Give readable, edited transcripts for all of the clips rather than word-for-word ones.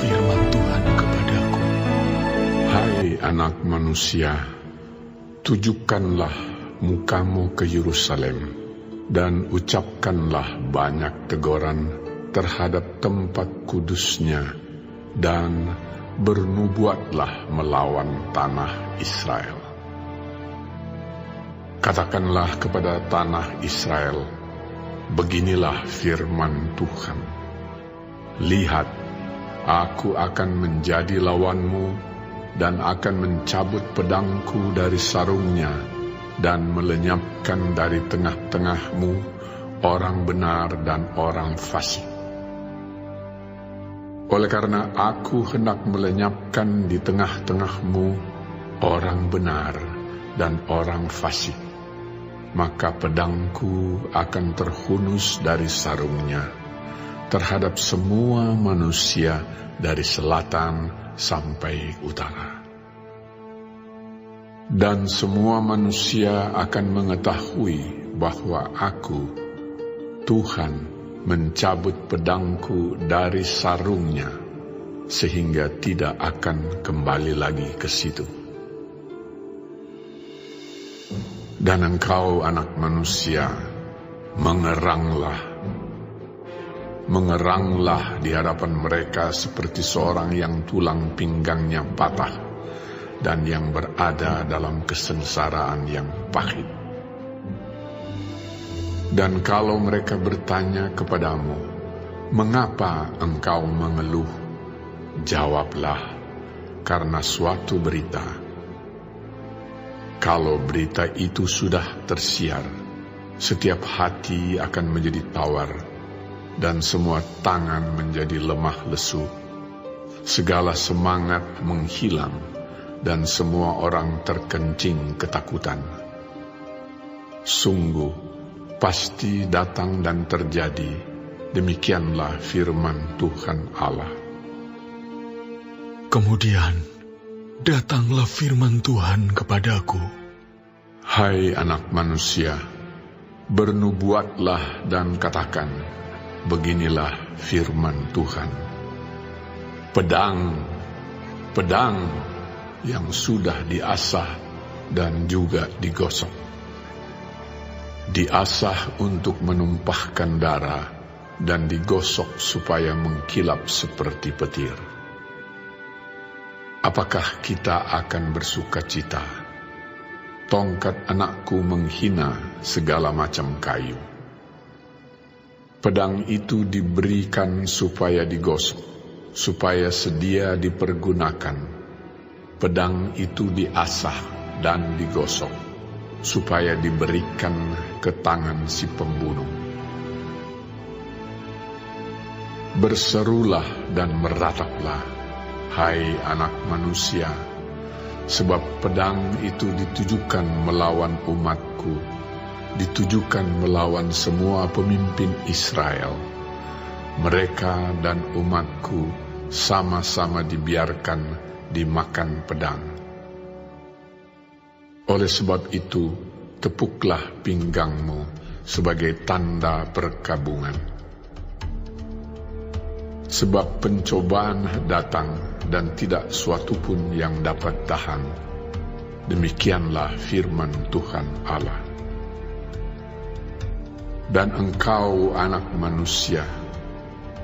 firman Tuhan kepadaku. Hai anak manusia, tujukanlah mukamu ke Yerusalem, dan ucapkanlah banyak teguran terhadap tempat kudusnya, dan bernubuatlah melawan tanah Israel. Katakanlah kepada tanah Israel, beginilah firman Tuhan. Lihat, aku akan menjadi lawanmu, dan akan mencabut pedangku dari sarungnya, dan melenyapkan dari tengah-tengahmu orang benar dan orang fasik. Oleh karena aku hendak melenyapkan di tengah-tengahmu orang benar dan orang fasik, maka pedangku akan terhunus dari sarungnya terhadap semua manusia dari selatan sampai utara. Dan semua manusia akan mengetahui bahwa aku, Tuhan, mencabut pedangku dari sarungnya, sehingga tidak akan kembali lagi ke situ. Dan engkau, anak manusia, mengeranglah di hadapan mereka seperti seorang yang tulang pinggangnya patah dan yang berada dalam kesengsaraan yang pahit. Dan kalau mereka bertanya kepadamu, mengapa engkau mengeluh? Jawablah, karena suatu berita. Kalau berita itu sudah tersiar, setiap hati akan menjadi tawar, dan semua tangan menjadi lemah lesu. Segala semangat menghilang, dan semua orang terkencing ketakutan. Sungguh, pasti datang dan terjadi, demikianlah firman Tuhan Allah. Kemudian, datanglah firman Tuhan kepadaku. Hai anak manusia, bernubuatlah dan katakan, beginilah firman Tuhan. Pedang yang sudah diasah dan juga digosok. Diasah untuk menumpahkan darah dan digosok supaya mengkilap seperti petir. Apakah kita akan bersukacita? Tongkat anakku menghina segala macam kayu. Pedang itu diberikan supaya digosok, supaya sedia dipergunakan. Pedang itu diasah dan digosok, supaya diberikan ke tangan si pembunuh. Berserulah dan merataplah, hai anak manusia, sebab pedang itu ditujukan melawan umatku, ditujukan melawan semua pemimpin Israel. Mereka dan umatku sama-sama dibiarkan dimakan pedang. Oleh sebab itu, tepuklah pinggangmu sebagai tanda perkabungan. Sebab pencobaan datang dan tidak suatu pun yang dapat tahan. Demikianlah firman Tuhan Allah. Dan engkau, anak manusia,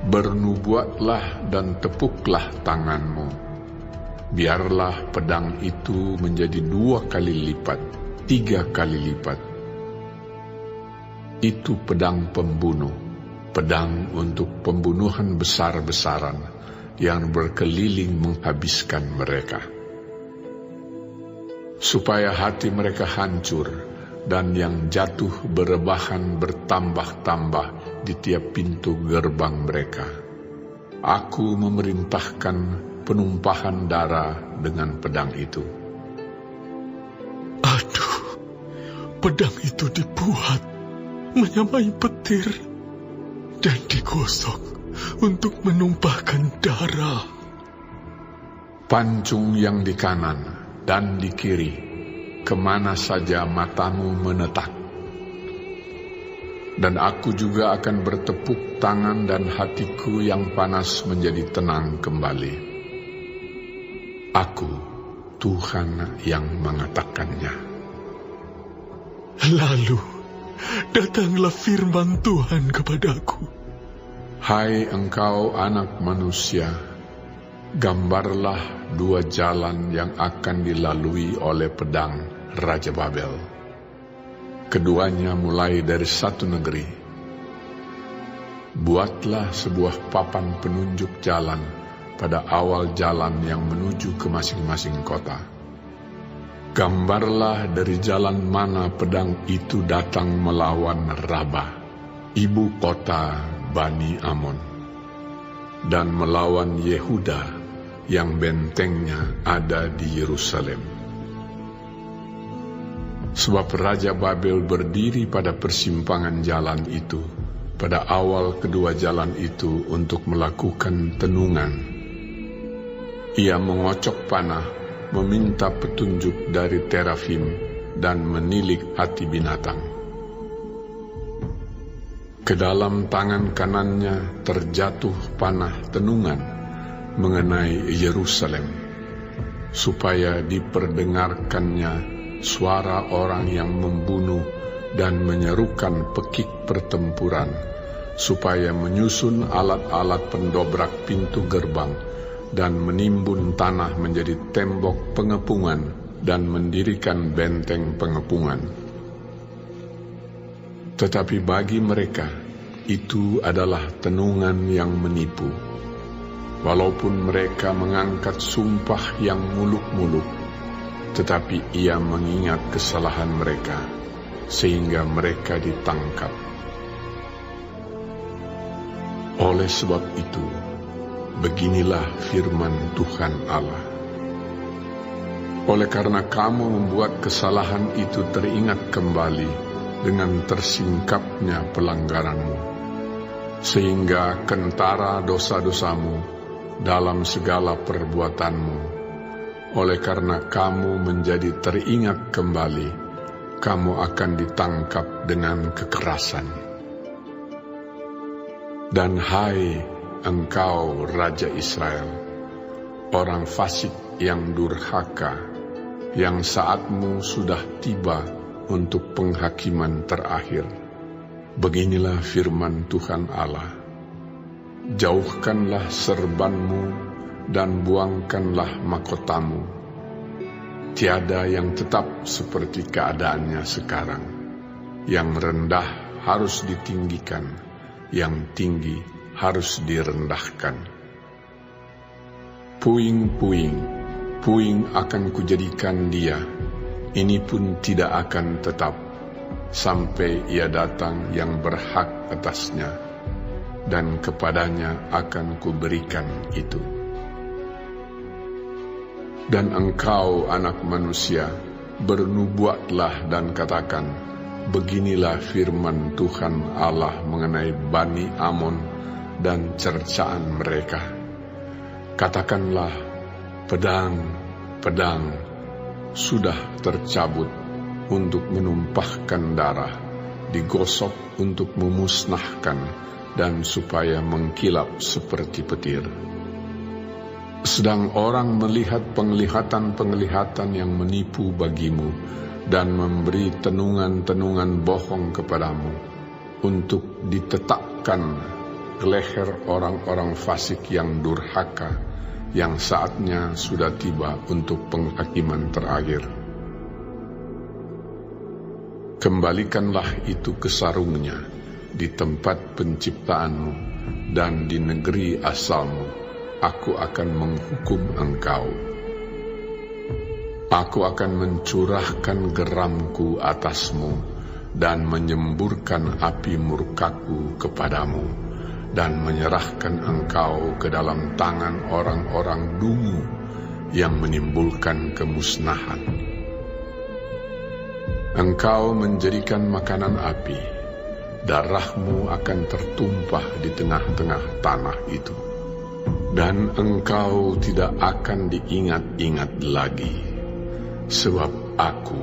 bernubuatlah dan tepuklah tanganmu. Biarlah pedang itu menjadi 2 kali lipat, 3 kali lipat. Itu pedang pembunuh, pedang untuk pembunuhan besar-besaran yang berkeliling menghabiskan mereka. Supaya hati mereka hancur, dan yang jatuh berebahan bertambah-tambah di tiap pintu gerbang mereka. Aku memerintahkan penumpahan darah dengan pedang itu. Aduh, pedang itu dibuat menyamai petir dan digosok untuk menumpahkan darah. Pancung yang di kanan dan di kiri, kemana saja matamu menetak. Dan aku juga akan bertepuk tangan dan hatiku yang panas menjadi tenang kembali. Aku, Tuhan yang mengatakannya. Lalu, datanglah firman Tuhan kepadaku. Hai engkau anak manusia, gambarlah dua jalan yang akan dilalui oleh pedang Raja Babel. Keduanya mulai dari satu negeri. Buatlah sebuah papan penunjuk jalan pada awal jalan yang menuju ke masing-masing kota. Gambarlah dari jalan mana pedang itu datang melawan Rabah, ibu kota Bani Amon, dan melawan Yehuda yang bentengnya ada di Yerusalem. Sebab Raja Babel berdiri pada persimpangan jalan itu, pada awal kedua jalan itu untuk melakukan tenungan. Ia mengocok panah, meminta petunjuk dari terafim, dan menilik hati binatang. Ke dalam tangan kanannya terjatuh panah tenungan mengenai Yerusalem, supaya diperdengarkannya suara orang yang membunuh dan menyerukan pekik pertempuran, supaya menyusun alat-alat pendobrak pintu gerbang dan menimbun tanah menjadi tembok pengepungan dan mendirikan benteng pengepungan. Tetapi bagi mereka itu adalah tenungan yang menipu. Walaupun mereka mengangkat sumpah yang muluk-muluk, tetapi ia mengingat kesalahan mereka, sehingga mereka ditangkap. Oleh sebab itu, beginilah firman Tuhan Allah. Oleh karena kamu membuat kesalahan itu teringat kembali dengan tersingkapnya pelanggaranmu, sehingga kentara dosa-dosamu dalam segala perbuatanmu. Oleh karena kamu menjadi teringat kembali, kamu akan ditangkap dengan kekerasan. Dan hai engkau Raja Israel, orang fasik yang durhaka, yang saatmu sudah tiba untuk penghakiman terakhir. Beginilah firman Tuhan Allah. Jauhkanlah serbanmu dan buangkanlah mahkotamu. Tiada yang tetap seperti keadaannya sekarang. Yang rendah harus ditinggikan, yang tinggi harus direndahkan. Puing akan kujadikan dia, ini pun tidak akan tetap, sampai ia datang yang berhak atasnya, dan kepadanya akan kuberikan itu. Dan engkau, anak manusia, bernubuatlah dan katakan, beginilah firman Tuhan Allah mengenai Bani Amon dan cercaan mereka. Katakanlah, pedang, pedang, sudah tercabut untuk menumpahkan darah, digosok untuk memusnahkan, dan supaya mengkilap seperti petir. Sedang orang melihat penglihatan-penglihatan yang menipu bagimu dan memberi tenungan-tenungan bohong kepadamu untuk ditetapkan leher orang-orang fasik yang durhaka yang saatnya sudah tiba untuk penghakiman terakhir. Kembalikanlah itu ke sarungnya di tempat penciptaanmu dan di negeri asalmu. Aku akan menghukum engkau. Aku akan mencurahkan geramku atasmu dan menyemburkan api murkaku kepadamu dan menyerahkan engkau ke dalam tangan orang-orang dungu yang menimbulkan kemusnahan. Engkau menjadikan makanan api, darahmu akan tertumpah di tengah-tengah tanah itu. Dan engkau tidak akan diingat-ingat lagi, sebab aku,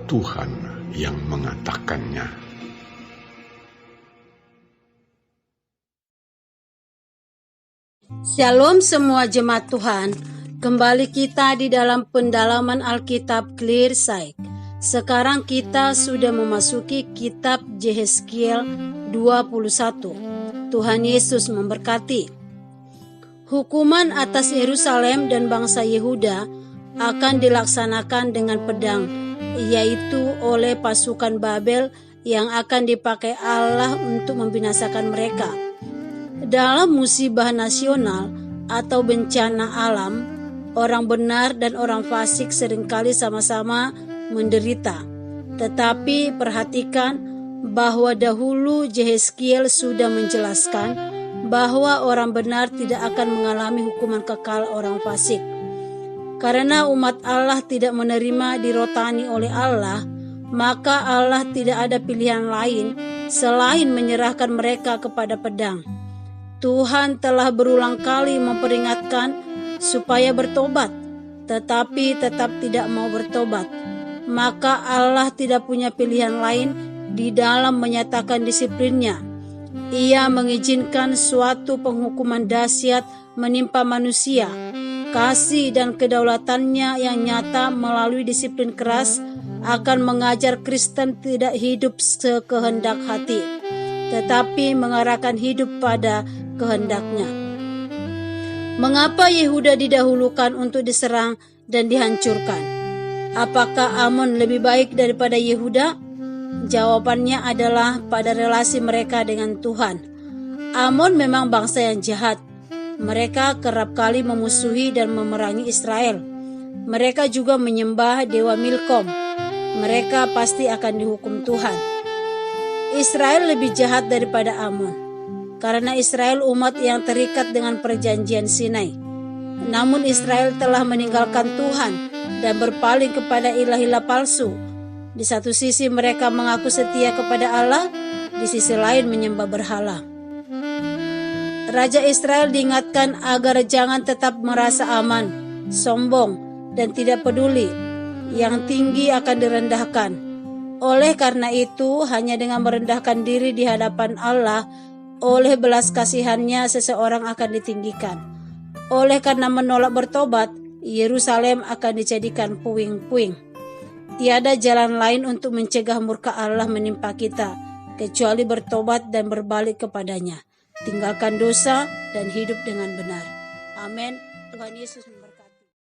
Tuhan yang mengatakannya. Shalom semua jemaat Tuhan. Kembali kita di dalam pendalaman Alkitab Clear Sight. Sekarang kita sudah memasuki kitab Yehezkiel 21. Tuhan Yesus memberkati. Hukuman atas Yerusalem dan bangsa Yehuda akan dilaksanakan dengan pedang, yaitu oleh pasukan Babel yang akan dipakai Allah untuk membinasakan mereka. Dalam musibah nasional atau bencana alam, orang benar dan orang fasik seringkali sama-sama menderita. Tetapi perhatikan bahwa dahulu Yehezkiel sudah menjelaskan bahwa orang benar tidak akan mengalami hukuman kekal orang fasik. Karena umat Allah tidak menerima dirotani oleh Allah, maka Allah tidak ada pilihan lain selain menyerahkan mereka kepada pedang. Tuhan telah berulang kali memperingatkan supaya bertobat, tetapi tetap tidak mau bertobat. Maka Allah tidak punya pilihan lain di dalam menyatakan disiplinnya. Ia mengizinkan suatu penghukuman dahsyat menimpa manusia. Kasih dan kedaulatannya yang nyata melalui disiplin keras akan mengajar Kristen tidak hidup sekehendak hati, tetapi mengarahkan hidup pada kehendaknya. Mengapa Yehuda didahulukan untuk diserang dan dihancurkan? Apakah Amon lebih baik daripada Yehuda? Jawabannya adalah pada relasi mereka dengan Tuhan. Amon memang bangsa yang jahat. Mereka kerap kali memusuhi dan memerangi Israel. Mereka juga menyembah dewa Milkom. Mereka pasti akan dihukum Tuhan. Israel lebih jahat daripada Amon, karena Israel umat yang terikat dengan perjanjian Sinai. Namun Israel telah meninggalkan Tuhan dan berpaling kepada ilah-ilah palsu. Di satu sisi mereka mengaku setia kepada Allah, di sisi lain menyembah berhala. Raja Israel diingatkan agar jangan tetap merasa aman, sombong, dan tidak peduli. Yang tinggi akan direndahkan. Oleh karena itu, hanya dengan merendahkan diri di hadapan Allah, oleh belas kasihannya seseorang akan ditinggikan. Oleh karena menolak bertobat, Yerusalem akan dijadikan puing-puing. Tiada jalan lain untuk mencegah murka Allah menimpa kita, kecuali bertobat dan berbalik kepadanya. Tinggalkan dosa dan hidup dengan benar. Amin. Tuhan Yesus memberkati.